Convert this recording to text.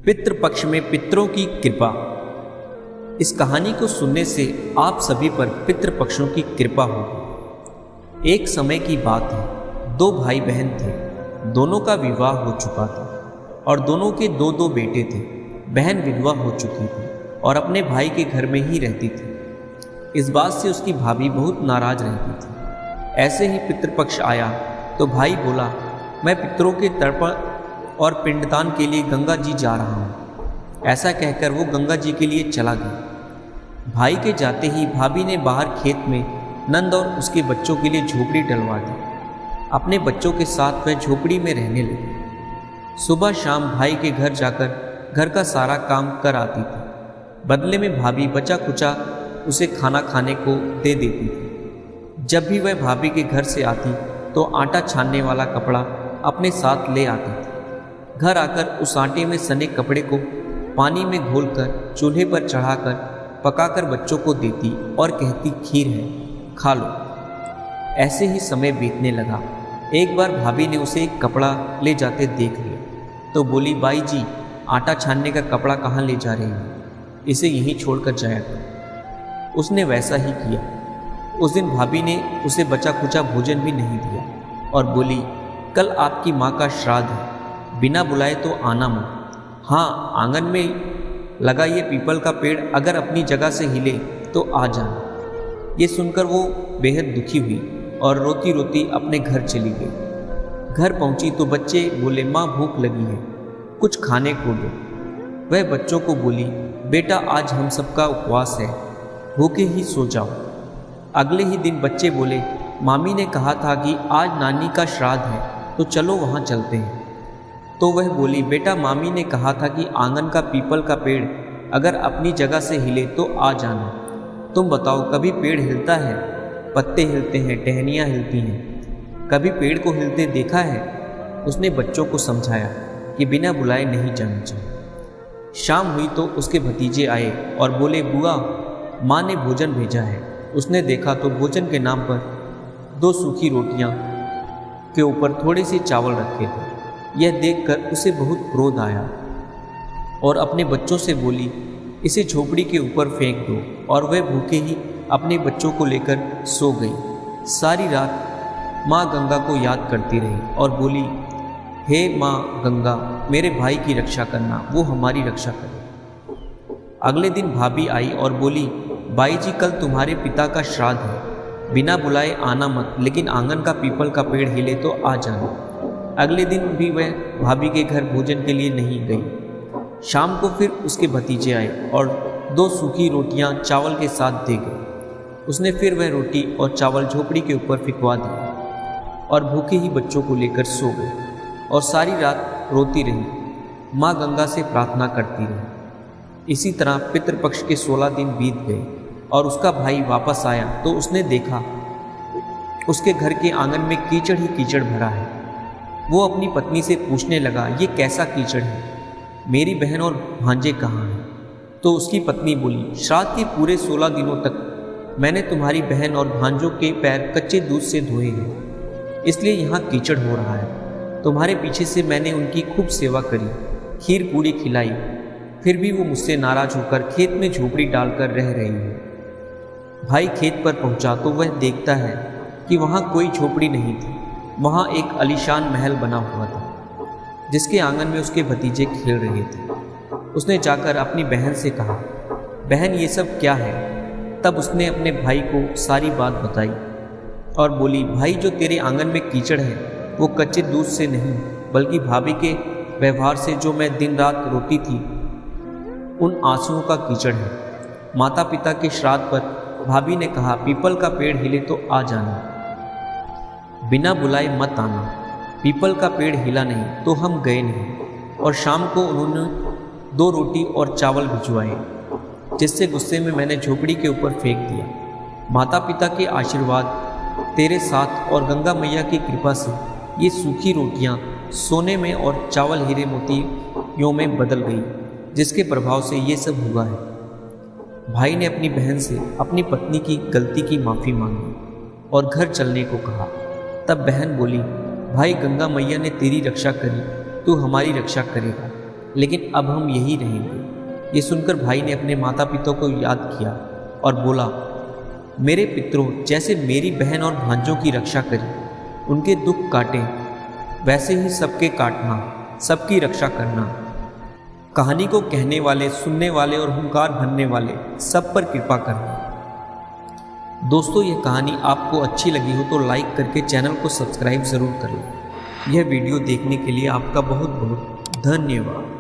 पितृपक्ष में पितरों की कृपा। इस कहानी को सुनने से आप सभी पर पितृपक्षों की कृपा होगी। एक समय की बात है, दो भाई बहन थे। दोनों का विवाह हो चुका था और दोनों के दो दो बेटे थे। बहन विधवा हो चुकी थी और अपने भाई के घर में ही रहती थी। इस बात से उसकी भाभी बहुत नाराज रहती थी। ऐसे ही पितृपक्ष आया तो भाई बोला, मैं पितरों के तर्पण और पिंडदान के लिए गंगा जी जा रहा हूँ। ऐसा कहकर वो गंगा जी के लिए चला गया। भाई के जाते ही भाभी ने बाहर खेत में नंद और उसके बच्चों के लिए झोपड़ी डलवा दी। अपने बच्चों के साथ वह झोपड़ी में रहने लगी। सुबह शाम भाई के घर जाकर घर का सारा काम कर आती थी। बदले में भाभी बचा खुचा उसे खाना खाने को दे देती थी। जब भी वह भाभी के घर से आती तो आटा छानने वाला कपड़ा अपने साथ ले आती थी। घर आकर उस आटे में सने कपड़े को पानी में घोलकर चूल्हे पर चढ़ाकर पकाकर बच्चों को देती और कहती, खीर है, खा लो। ऐसे ही समय बीतने लगा। एक बार भाभी ने उसे एक कपड़ा ले जाते देख लिया तो बोली, बाई जी, आटा छानने का कपड़ा कहाँ ले जा रही हैं? इसे यहीं छोड़कर जाया कर। उसने वैसा ही किया। उस दिन भाभी ने उसे बचा खुचा भोजन भी नहीं दिया और बोली, कल आपकी माँ का श्राद्ध है, बिना बुलाए तो आना मत। हाँ, आंगन में लगा ये पीपल का पेड़ अगर अपनी जगह से हिले तो आ जाना। ये सुनकर वो बेहद दुखी हुई और रोती रोती अपने घर चली गई। घर पहुंची तो बच्चे बोले, माँ भूख लगी है, कुछ खाने को दो। वह बच्चों को बोली, बेटा आज हम सबका उपवास है, भूखे ही सो जाओ। अगले ही दिन बच्चे बोले, मामी ने कहा था कि आज नानी का श्राद्ध है तो चलो वहाँ चलते हैं। तो वह बोली, बेटा मामी ने कहा था कि आंगन का पीपल का पेड़ अगर अपनी जगह से हिले तो आ जाना। तुम बताओ, कभी पेड़ हिलता है? पत्ते हिलते हैं, टहनियाँ हिलती हैं, कभी पेड़ को हिलते देखा है? उसने बच्चों को समझाया कि बिना बुलाए नहीं जाना चाहिए। शाम हुई तो उसके भतीजे आए और बोले, बुआ, माँ ने भोजन भेजा है। उसने देखा तो भोजन के नाम पर 2 सूखी रोटियाँ के ऊपर थोड़े से चावल रखे थे। यह देखकर उसे बहुत क्रोध आया और अपने बच्चों से बोली, इसे झोपड़ी के ऊपर फेंक दो। और वह भूखे ही अपने बच्चों को लेकर सो गई। सारी रात माँ गंगा को याद करती रही और बोली, हे माँ गंगा, मेरे भाई की रक्षा करना, वो हमारी रक्षा करे। अगले दिन भाभी आई और बोली, बाई जी, कल तुम्हारे पिता का श्राद्ध है, बिना बुलाए आना मत, लेकिन आंगन का पीपल का पेड़ हिले तो आ जाना। अगले दिन भी वह भाभी के घर भोजन के लिए नहीं गई। शाम को फिर उसके भतीजे आए और 2 सूखी रोटियां चावल के साथ दे गए। उसने फिर वह रोटी और चावल झोपड़ी के ऊपर फिकवा दिए और भूखे ही बच्चों को लेकर सो गए और सारी रात रोती रही, माँ गंगा से प्रार्थना करती रही। इसी तरह पितृपक्ष के 16 दिन बीत गए और उसका भाई वापस आया तो उसने देखा उसके घर के आंगन में कीचड़ ही कीचड़ भरा है। वो अपनी पत्नी से पूछने लगा, ये कैसा कीचड़ है? मेरी बहन और भांजे कहाँ हैं? तो उसकी पत्नी बोली, श्राद्ध के पूरे 16 दिनों तक मैंने तुम्हारी बहन और भांजों के पैर कच्चे दूध से धोए हैं, इसलिए यहाँ कीचड़ हो रहा है। तुम्हारे पीछे से मैंने उनकी खूब सेवा करी, खीर पूरी खिलाई, फिर भी वो मुझसे नाराज होकर खेत में झोपड़ी डालकर रह रही है। भाई खेत पर पहुँचा तो वह देखता है कि वहाँ कोई झोपड़ी नहीं थी। वहाँ एक आलीशान महल बना हुआ था जिसके आंगन में उसके भतीजे खेल रहे थे। उसने जाकर अपनी बहन से कहा, बहन, ये सब क्या है? तब उसने अपने भाई को सारी बात बताई और बोली, भाई, जो तेरे आंगन में कीचड़ है वो कच्चे दूध से नहीं बल्कि भाभी के व्यवहार से जो मैं दिन रात रोती थी उन आंसुओं का कीचड़ है। माता पिता के श्राद्ध पर भाभी ने कहा, पीपल का पेड़ हिले तो आ जाना, बिना बुलाए मत आना। पीपल का पेड़ हिला नहीं तो हम गए नहीं। और शाम को उन्होंने 2 रोटी और चावल भिजवाए, जिससे गुस्से में मैंने झोपड़ी के ऊपर फेंक दिया। माता पिता के आशीर्वाद तेरे साथ और गंगा मैया की कृपा से ये सूखी रोटियां सोने में और चावल हीरे मोतियों में बदल गई, जिसके प्रभाव से ये सब हुआ है। भाई ने अपनी बहन से अपनी पत्नी की गलती की माफ़ी मांगी और घर चलने को कहा। तब बहन बोली, भाई, गंगा मैया ने तेरी रक्षा करी, तू हमारी रक्षा करेगा। लेकिन अब हम यही रहेंगे। ये सुनकर भाई ने अपने माता पिता को याद किया और बोला, मेरे पितरों, जैसे मेरी बहन और भांजों की रक्षा करी, उनके दुख काटे, वैसे ही सबके काटना, सबकी रक्षा करना। कहानी को कहने वाले, सुनने वाले और हुंकार भरने वाले सब पर कृपा करना। दोस्तों, यह कहानी आपको अच्छी लगी हो तो लाइक करके चैनल को सब्सक्राइब ज़रूर कर लें। यह वीडियो देखने के लिए आपका बहुत बहुत धन्यवाद।